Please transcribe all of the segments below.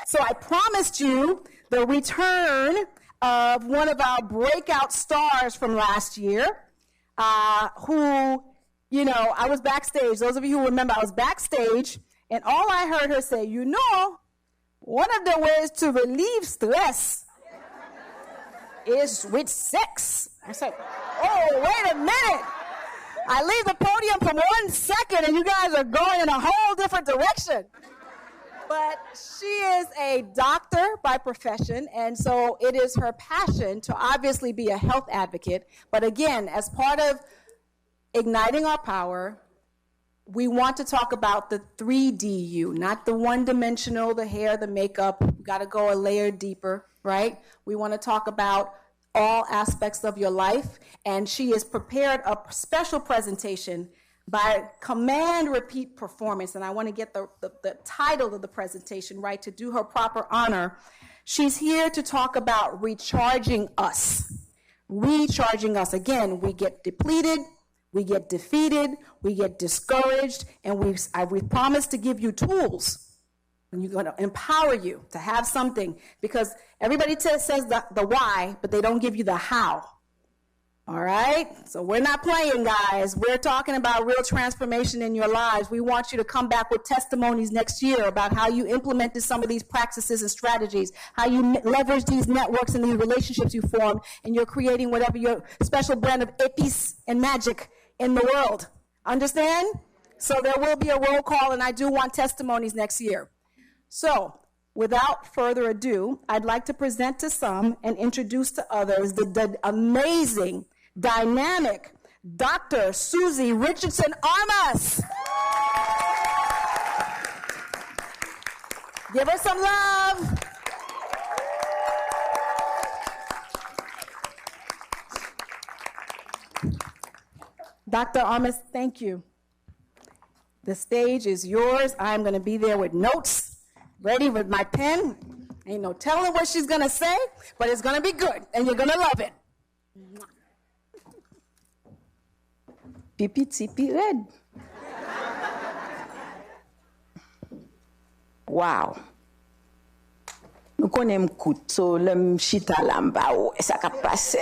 So I promised you the return of one of our breakout stars from last year, who, you know, I was backstage. Those of you who remember, I was backstage, and all I heard her say, you know, one of the ways to relieve stress is with sex. I said, oh, wait a minute. I leave the podium for 1 second, and you guys are going in a whole different direction. But she is a doctor by profession, and so it is her passion to obviously be a health advocate. But again, as part of igniting our power, we want to talk about the 3D you, not the one-dimensional, the hair, the makeup. We got to go a layer deeper, right? We want to talk about all aspects of your life, and she has prepared a special presentation by command repeat performance, and I want to get the title of the presentation right to do her proper honor. She's here to talk about recharging us. Recharging us. Again, we get depleted, we get defeated, we get discouraged, and we promise to give you tools, and you're going to empower you to have something, because everybody says the why, but they don't give you the how. All right? So we're not playing, guys. We're talking about real transformation in your lives. We want you to come back with testimonies next year about how you implemented some of these practices and strategies, how you leverage these networks and these relationships you formed, and you're creating whatever your special brand of épices and magic in the world. Understand? So there will be a roll call, and I do want testimonies next year. So without further ado, I'd like to present to some and introduce to others the amazing, dynamic Dr. Suzie Richardson Armas. Give her some love. Dr. Armas, thank you. The stage is yours. I'm going to be there with notes, ready with my pen. Ain't no telling what she's going to say, but it's going to be good, and you're going to love it. Pipi tipi red. Wow. Nou konem kout, so lem chita lamba ou sa ka pase.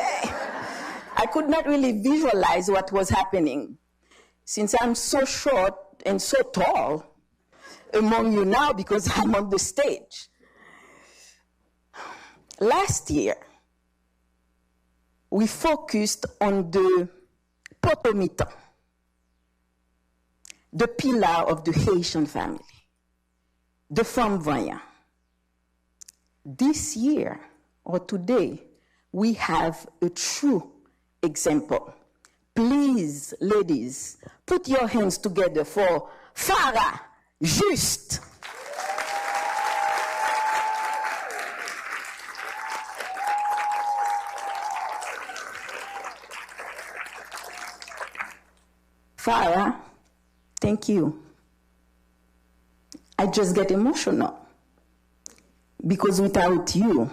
I could not really visualize what was happening, since I'm so short and so tall among you now because I'm on the stage. Last year, we focused on the potomitan, the pillar of the Haitian family, the femme voyant. This year, or today, we have a true example. Please, ladies, put your hands together for Farah Juste. Farah, thank you. I just get emotional because without you,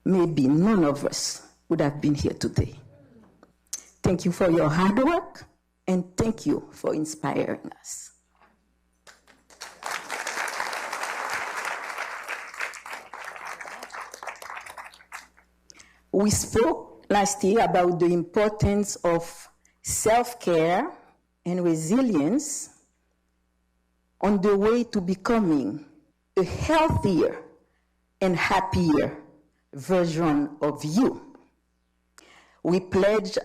maybe none of us would have been here today. Thank you for your hard work, and thank you for inspiring us. We spoke last year about the importance of self-care and resilience on the way to becoming a healthier and happier version of you. We pledge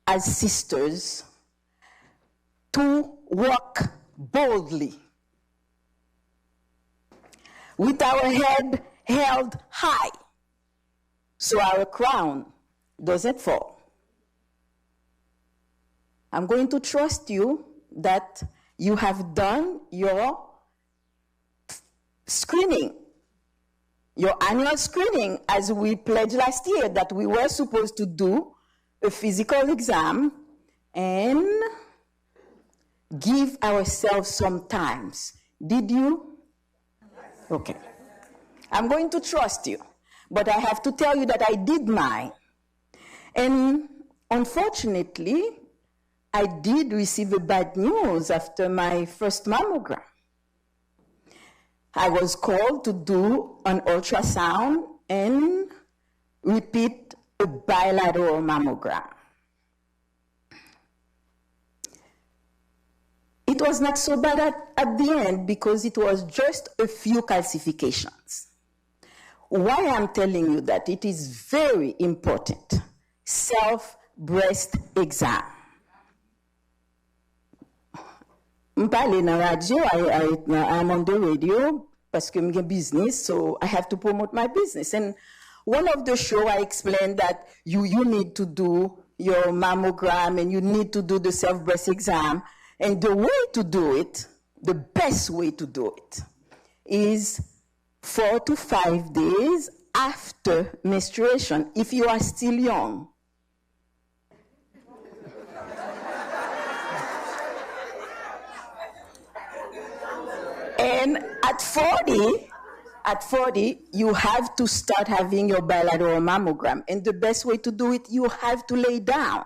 as sisters to walk boldly with our head held high so our crown doesn't fall. I'm going to trust you that you have done your screening, your annual screening, as we pledged last year that we were supposed to do a physical exam and give ourselves some time. Did you? Okay. I'm going to trust you, but I have to tell you that I did mine. And unfortunately, I did receive a bad news after my first mammogram. I was called to do an ultrasound and repeat a bilateral mammogram. It was not so bad at the end because it was just a few calcifications. Why I'm telling you that it is very important, self-breast exam. I'm on the radio because I'm in business, so I have to promote my business. And one of the shows I explained that you need to do your mammogram and you need to do the self-breast exam. And the way to do it, the best way to do it, is 4 to 5 days after menstruation, if you are still young. And at 40, you have to start having your bilateral mammogram. And the best way to do it, you have to lay down.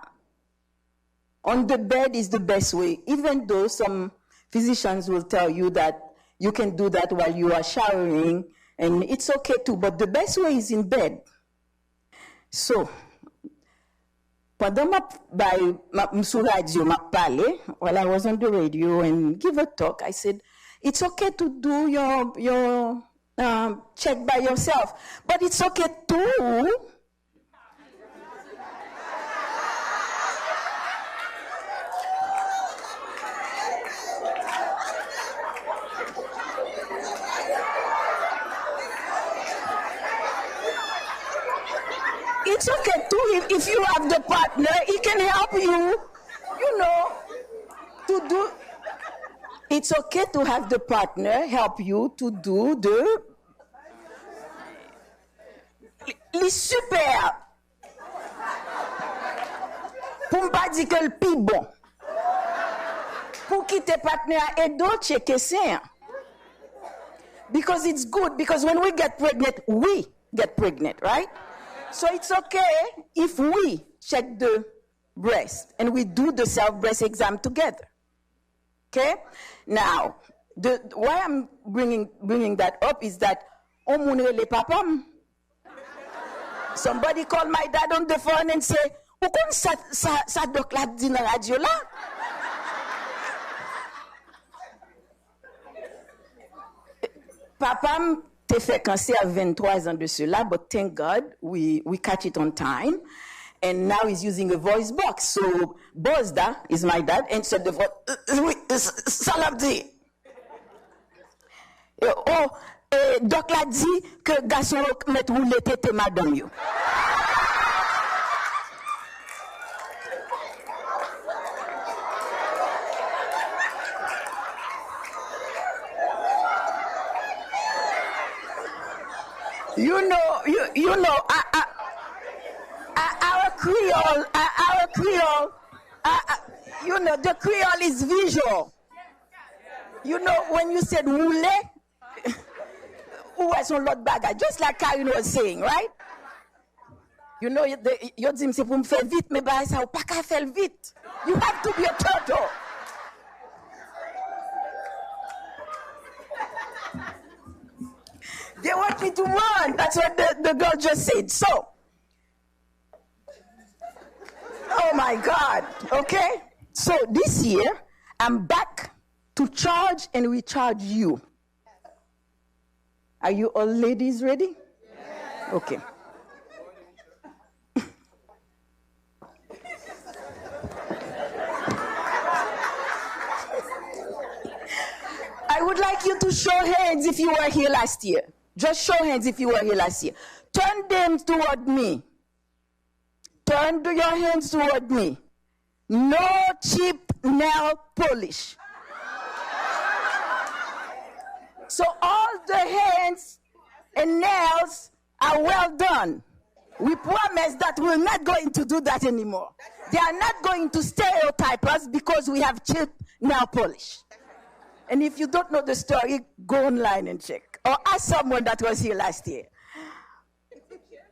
On the bed is the best way, even though some physicians will tell you that you can do that while you are showering, and it's okay too, but the best way is in bed. So, pendant while I was on the radio and give a talk, I said, it's okay to do your check by yourself, but it's okay too it's okay too if you have the partner, he can help you, to do. It's okay to have the partner help you to do les super. Pour pas dire que le plus bon. Pour quitter partner et d'autres checker ça. Because it's good, because when we get pregnant, right? So it's okay if we check the breast and we do the self-breast exam together. Okay? Now, why I'm bringing that up is that somebody called my dad on the phone and say, "Où comme ça doc la dit dans radio là?" Papa te fait cancer à 23 ans de cela, but thank God we catch it on time. And now he's using a voice box. So Bozda is my dad, and so the voice, Salabdi. Doc l'a dit que garçon met rouler tête madame yo. You know, our Creole, the Creole is visual. You know, when you said roule, just like Carel was saying, right? You know, you dis c'est pour me faire vite, mais bah ça ou pas qu'à faire vite. You have to be a turtle. They want me to run. That's what the girl just said. So, oh my God. Okay? So this year, I'm back to charge and recharge you. Are you all ladies ready? Yes. Okay. I would like you to show hands if you were here last year. Just show hands if you were here last year. Turn them toward me. Turn your hands toward me. No cheap nail polish. So all the hands and nails are well done. We promise that we're not going to do that anymore. They are not going to stereotype us because we have cheap nail polish. And if you don't know the story, go online and check. Or ask someone that was here last year.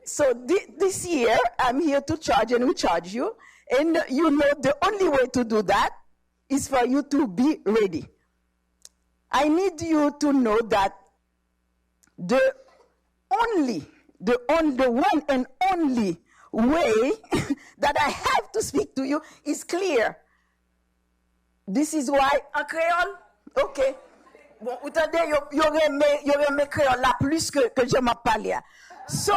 So this year, I'm here to charge and recharge you. And you know the only way to do that is for you to be ready. I need you to know that the one and only way that I have to speak to you is clear. This is why, en créole, ok. Bon, vous entendez, yo remè créole là plus que je m'en parle. So,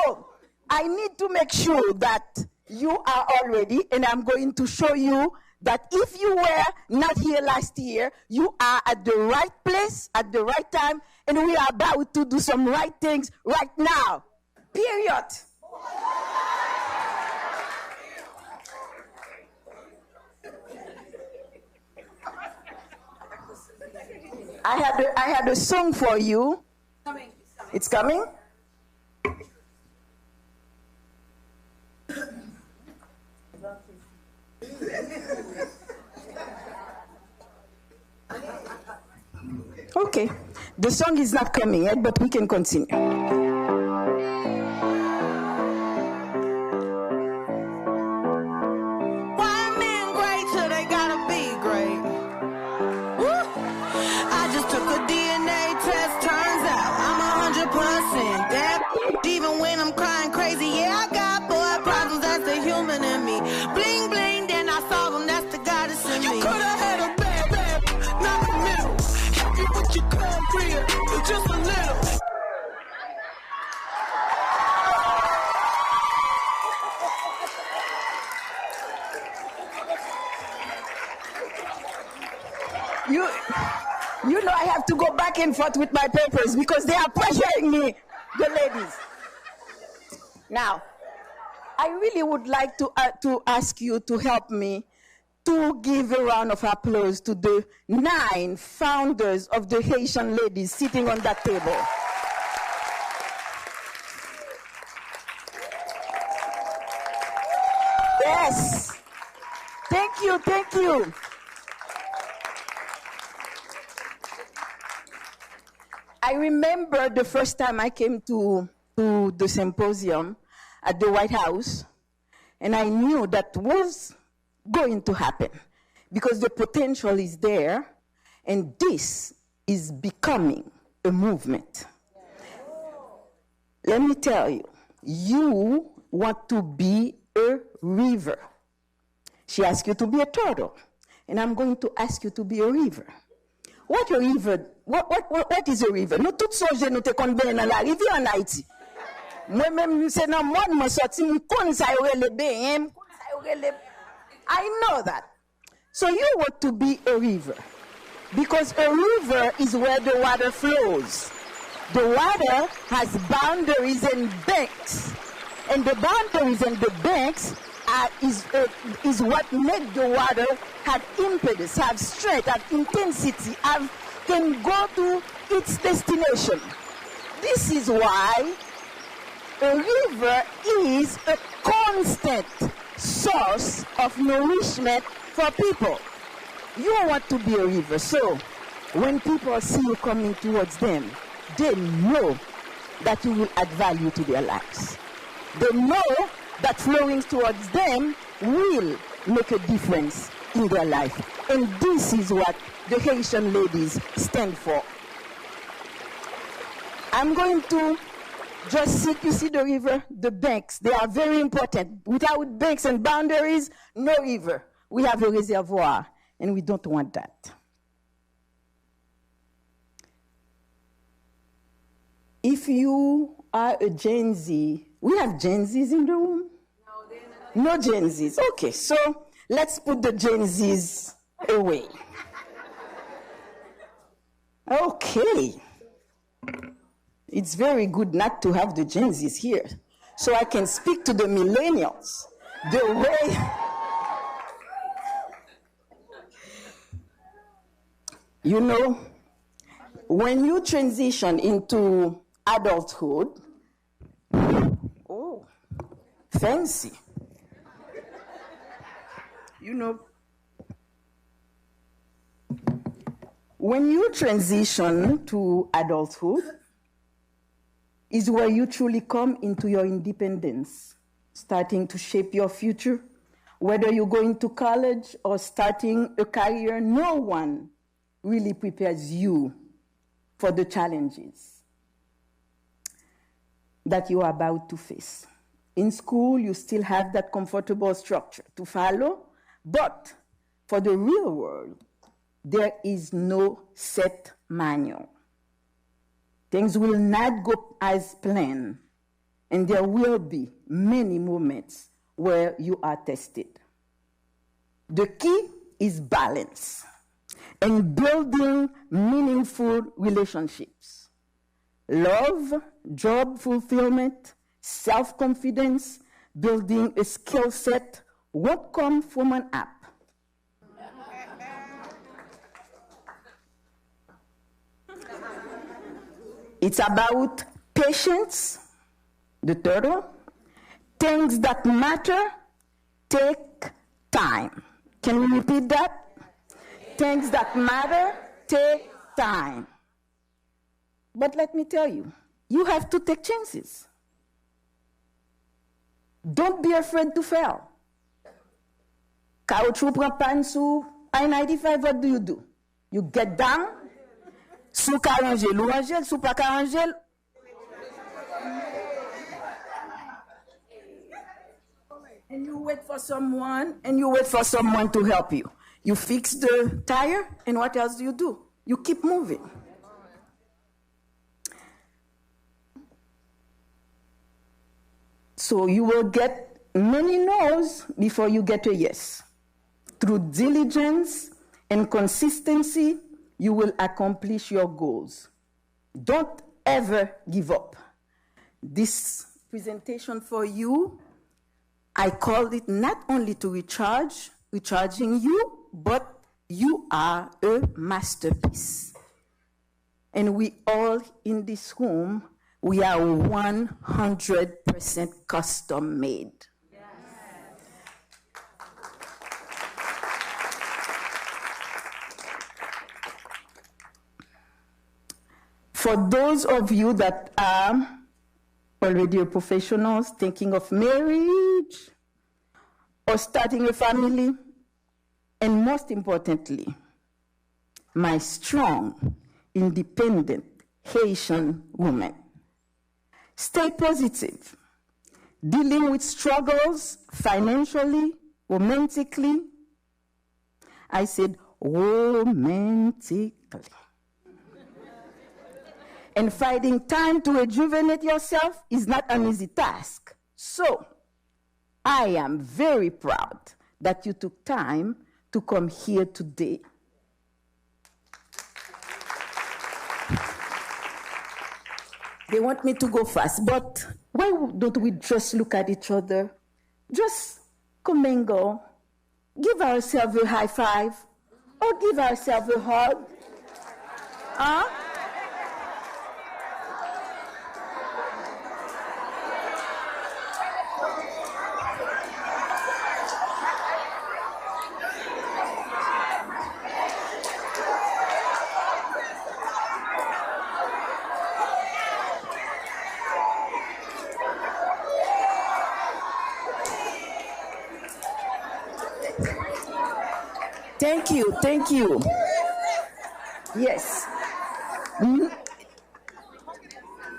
I need to make sure that you are all ready, and I'm going to show you that if you were not here last year, you are at the right place, at the right time, and we are about to do some right things right now. Period. I had a song for you. It's coming? Okay. The song is not coming yet, but we can continue. Even when I'm crying crazy, yeah, I got boy problems, that's the human in me. Bling, bling, then I solve them, that's the goddess in me. You could have had a bad, not a middle. Happy with your career, but just a little. You know I have to go back and forth with my papers because they are pressuring me, the ladies. Now, I really would like to ask you to help me to give a round of applause to the 9 founders of the Haitian ladies sitting on that table. Yes. Thank you, thank you. I remember the first time I came to the symposium at the White House, and I knew that was going to happen because the potential is there, and this is becoming a movement. Let me tell you, you want to be a river. She asked you to be a turtle, and I'm going to ask you to be a river. What a river? What is a river? Nous tous songe nous te kon ben dans la rivière en Haïti. Moi même c'est dans monde moi sorti me kon sa yo le ben, I know that. So you want to be a river because a river is where the water flows. The water has boundaries and banks, and the boundaries and the banks is what make the water have impetus, have strength, have intensity, can go to its destination. This is why a river is a constant source of nourishment for people. You want to be a river, so when people see you coming towards them, they know that you will add value to their lives. They know that flowing towards them will make a difference in their life. And this is what the Haitian ladies stand for. I'm going to just sit, you see the river, the banks, they are very important. Without banks and boundaries, no river. We have a reservoir, and we don't want that. If you are a Gen Z, we have Gen Zs in the room? No Gen Zs. Okay, so let's put the Gen Zs away. Okay. It's very good not to have the Gen Zs here, so I can speak to the millennials the way. You know, when you transition into adulthood, oh, fancy. You know, when you transition to adulthood is where you truly come into your independence, starting to shape your future. Whether you're going to college or starting a career, no one really prepares you for the challenges. that you are about to face. In school, you still have that comfortable structure to follow, but for the real world, there is no set manual. Things will not go as planned, and there will be many moments where you are tested. The key is balance and building meaningful relationships. Love, job fulfillment, self-confidence, building a skill set won't come from an app. It's about patience, the third one. Things that matter take time. Can we repeat that? Things that matter take time. But let me tell you, you have to take chances. Don't be afraid to fail. Caoutchouc prend panne sous I-95, what do? You get down, sous ka rangel ou rangel, sous pa ka rangel. And you wait for someone to help you. You fix the tire, and what else do? You keep moving. So you will get many no's before you get a yes. Through diligence and consistency, you will accomplish your goals. Don't ever give up. This presentation for you, I called it not only to recharging you, but you are a masterpiece. And we all in this room, we are 100% custom made. Yes. For those of you that are already professionals thinking of marriage or starting a family, and most importantly, my strong, independent Haitian woman. Stay positive. Dealing with struggles financially, romantically. I said romantically. And finding time to rejuvenate yourself is not an easy task. So, I am very proud that you took time to come here today. They want me to go fast, but why don't we just look at each other? Just come and go. Give ourselves a high five, or give ourselves a hug. Huh? Thank you. Yes.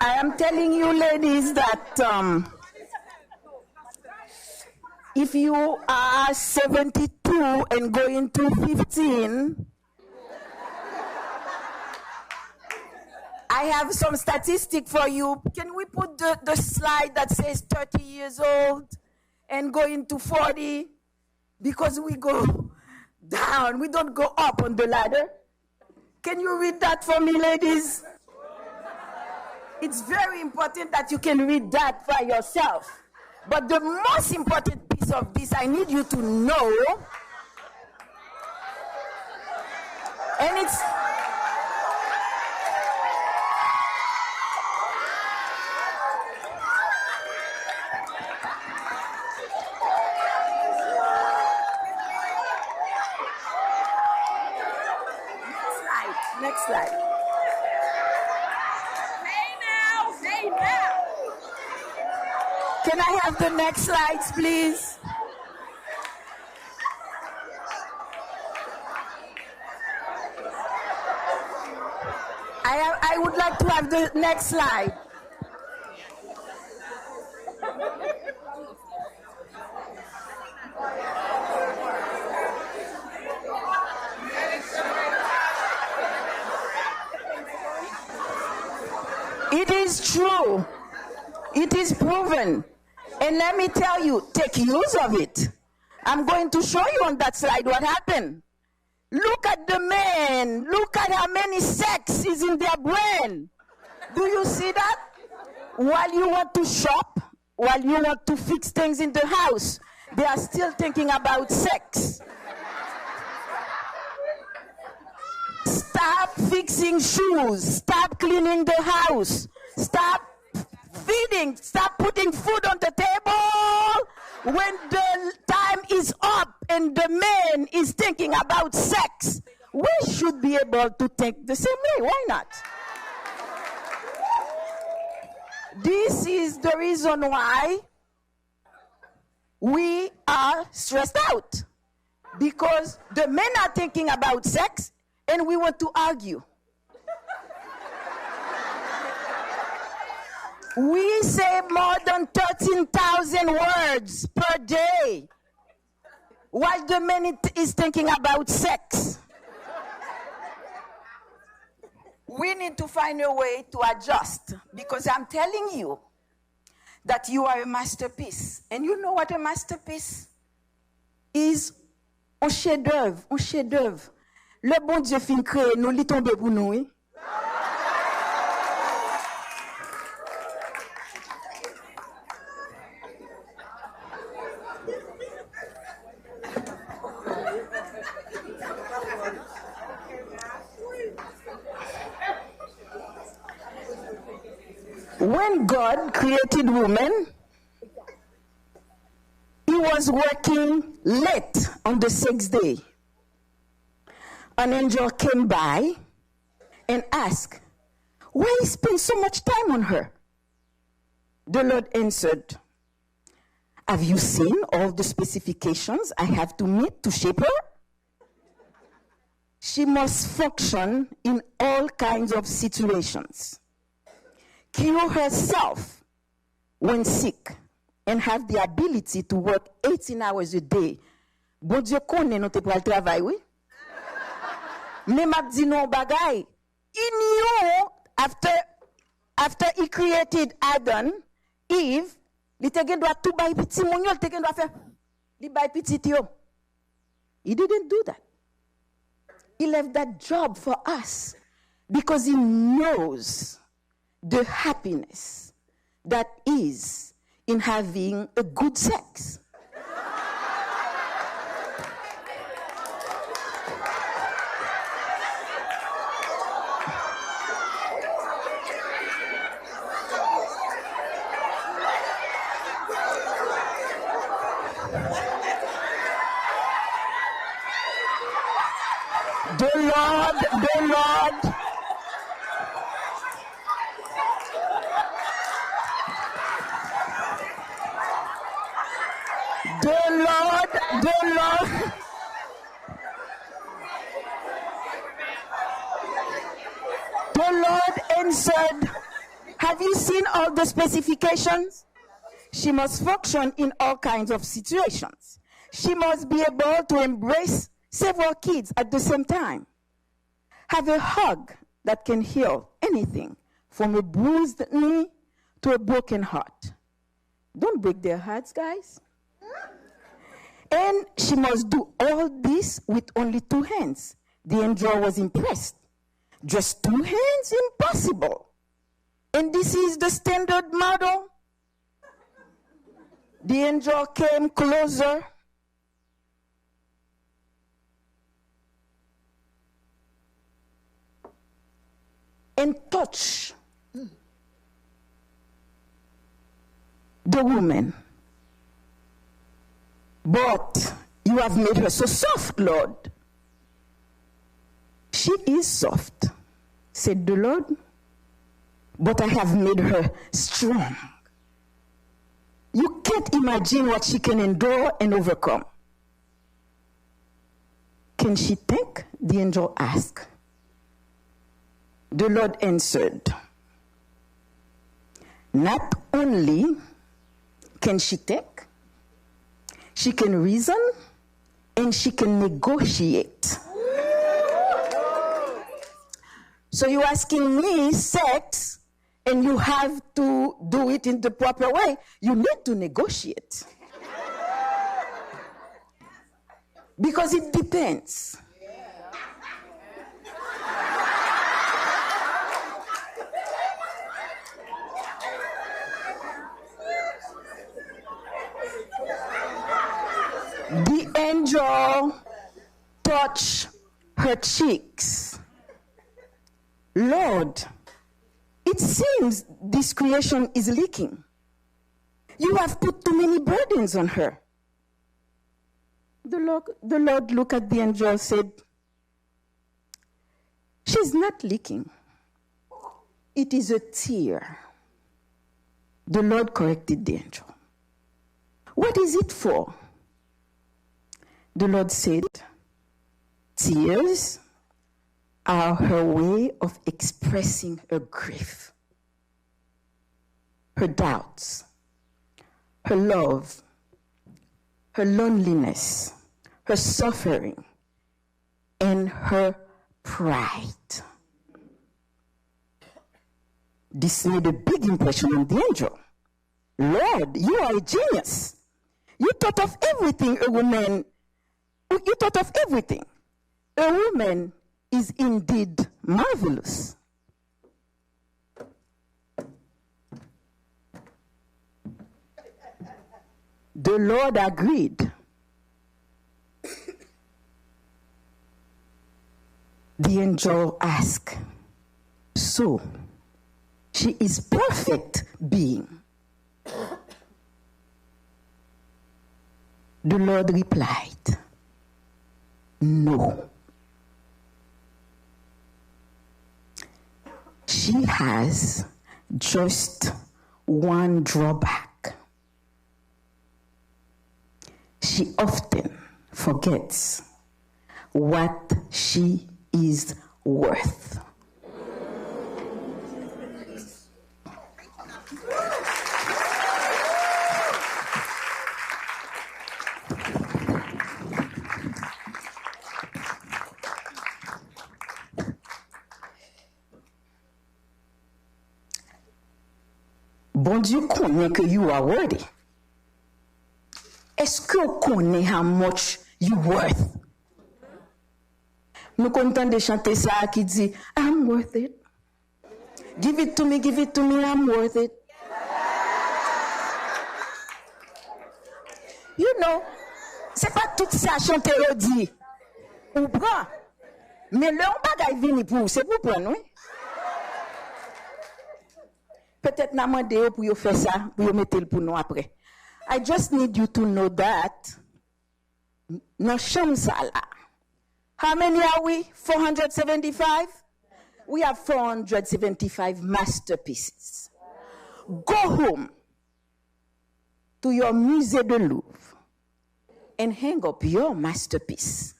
I am telling you, ladies, that if you are 72 and going to 15, I have some statistic for you. Can we put the slide that says 30 years old and going to 40? Because we go down, we don't go up on the ladder. Can you read that for me, ladies? It's very important that you can read that by yourself. But the most important piece of this, I need you to know, and it's next slide. Hey now. Can I have the next slides, please? I would like to have the next slide. is true. It is proven. And let me tell you, take use of it. I'm going to show you on that slide what happened. Look at the men. Look at how many sex is in their brain. Do you see that? While you want to shop, while you want to fix things in the house, they are still thinking about sex. Stop fixing shoes. Stop cleaning the house. Stop feeding. Stop putting food on the table when the time is up and the man is thinking about sex. We should be able to think the same way. Why not? This is the reason why we are stressed out. Because the men are thinking about sex and we want to argue. We say more than 13,000 words per day while the man is thinking about sex. We need to find a way to adjust, because I'm telling you that you are a masterpiece. And you know what a masterpiece is? Un chef-d'œuvre, un chef-d'œuvre. Le bon Dieu fin créé, nous li tombe pour nous, oui? When God created woman, he was working late on the sixth day. An angel came by and asked, why you spend so much time on her? The Lord answered, have you seen all the specifications I have to meet to shape her? She must function in all kinds of situations. Cure herself when sick and have the ability to work 18 hours a day. Bon Dieu connaît nous te pral travail, oui? Mais m'a dit non bagay. He knew after he created Adam, Eve, li te gen doit tout bay petit moun yo, li te gen doit faire li bay petit yo. He didn't do that. He left that job for us because he knows the happiness that is in having a good sex. The Lord answered, have you seen all the specifications? She must function in all kinds of situations. She must be able to embrace several kids at the same time. Have a hug that can heal anything from a bruised knee to a broken heart. Don't break their hearts, guys. And she must do all this with only 2 hands. The angel was impressed. Just 2 hands? Impossible. And this is the standard model. The angel came closer. And touched the woman. But you have made her so soft, Lord. She is soft, said the Lord, but I have made her strong. You can't imagine what she can endure and overcome. Can she think? The angel asked. The Lord answered, not only can she think, she can reason, and she can negotiate. So you're asking me sex, and you have to do it in the proper way, you need to negotiate. Because it depends. The angel touched her cheeks. Lord, it seems this creation is leaking. You have put too many burdens on her. The Lord looked at the angel and said, she's not leaking. It is a tear. The Lord corrected the angel. What is it for? The Lord said, tears are her way of expressing her grief, her doubts, her love, her loneliness, her suffering, and her pride. This made a big impression on the angel. Lord, you are a genius. You thought of everything a woman. You thought of everything. A woman is indeed marvelous. The Lord agreed. The angel asked, so she is perfect being? The Lord replied, no. She has just one drawback. She often forgets what she is worth. Bon Dieu connaît que you are worthy. Est-ce que vous connaissez how much you worth? Nous contents de chanter ça qui dit, I'm worth it. Give it to me, I'm worth it. You know, c'est pas tout ça chanter au dit. Ou prend. Mais le bagay vini pour, c'est pour prendre, oui? Peut-être n'a demandé pour vous faire ça, pour vous mettre le pour nous après. I just need you to know that. Dans chambre ça là. How many are we? 475? We have 475 masterpieces. Go home to your musée de Louvre and hang up your masterpiece.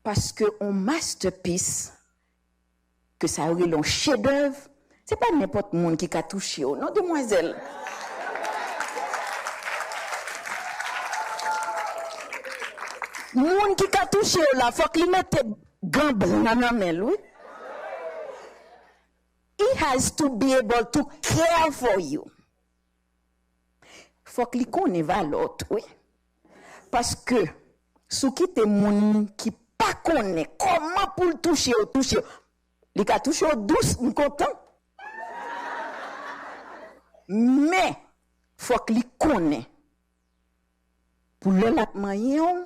Parce que un masterpiece, que ça aurait un chef-d'œuvre, c'est pas n'importe monde qui a touché, non, demoiselle? Moun qui a touché là, faut qu'il mette gants blancs dans la main, oui. He has to be able to care for you. Faut qu'il connaisse l'autre, oui. Parce que, si qui te moun qui pas connaît comment pour le toucher, il a touché au douce, nous content. Mais, faut qu'il connaisse pour le moyen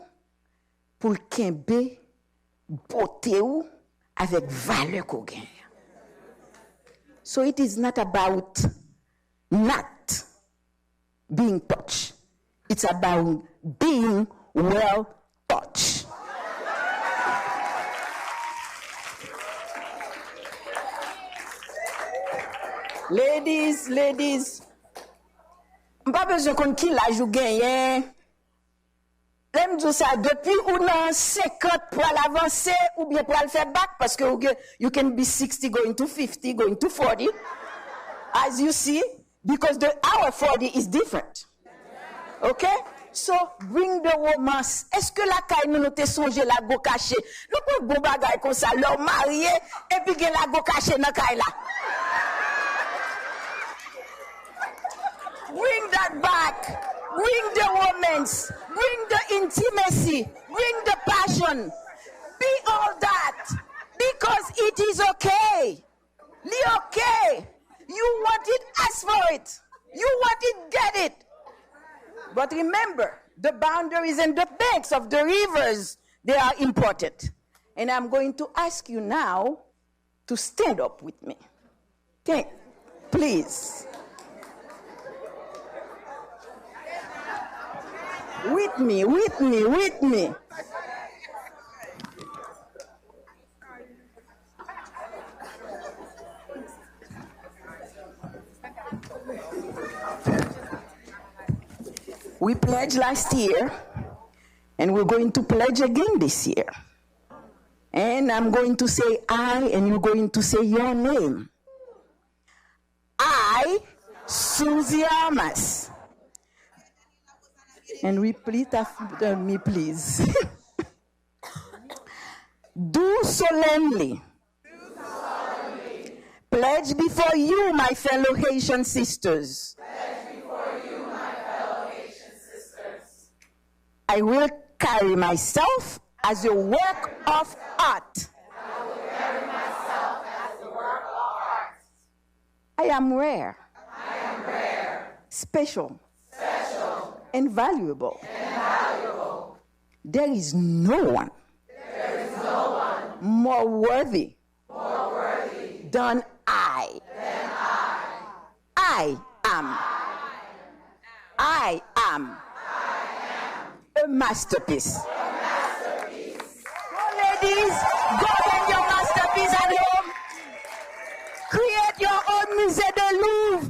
pour le kembe beauté ou avec valeur qu'on gagne. So it is not about not being touched. It's about being well touched. Ladies, pas besoin qu'on qui l'âge ou gagne. J'aime dire ça, depuis ou non 50 pour l'avancer ou bien pour le faire back, parce que you can be 60 going to 50, going to 40, as you see, because our 40 is different. Okay? So, bring the romance. Est-ce que la caille nous te songe la go caché? Nous pouvons bon bagay comme ça, leur marié, et puis gen la go caché dans caille là. heart back. Bring the romance. Bring the intimacy. Bring the passion. Be all that. Because it is okay. Be okay. You want it, ask for it. You want it, get it. But remember, the boundaries and the banks of the rivers, they are important. And I'm going to ask you now to stand up with me. Okay, please. With me. We pledged last year, and we're going to pledge again this year. And I'm going to say I, and you're going to say your name. I, Suzie Armas. And repeat after me, please. Do solemnly pledge before you, my fellow Haitian sisters. I will carry myself as a work of art. I am rare. Special. And valuable. There is no one more worthy than I. I am a masterpiece. So ladies, go get your masterpiece at home. Create your own Musée de Louvre.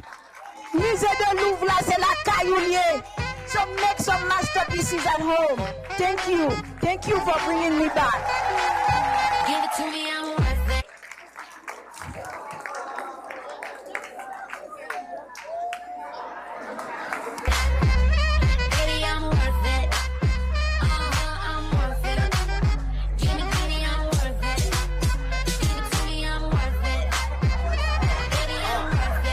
Musée de Louvre, là, c'est la cailloulier. So make some masterpieces at home. Thank you. Thank you for bringing me back. Give it to me, I'm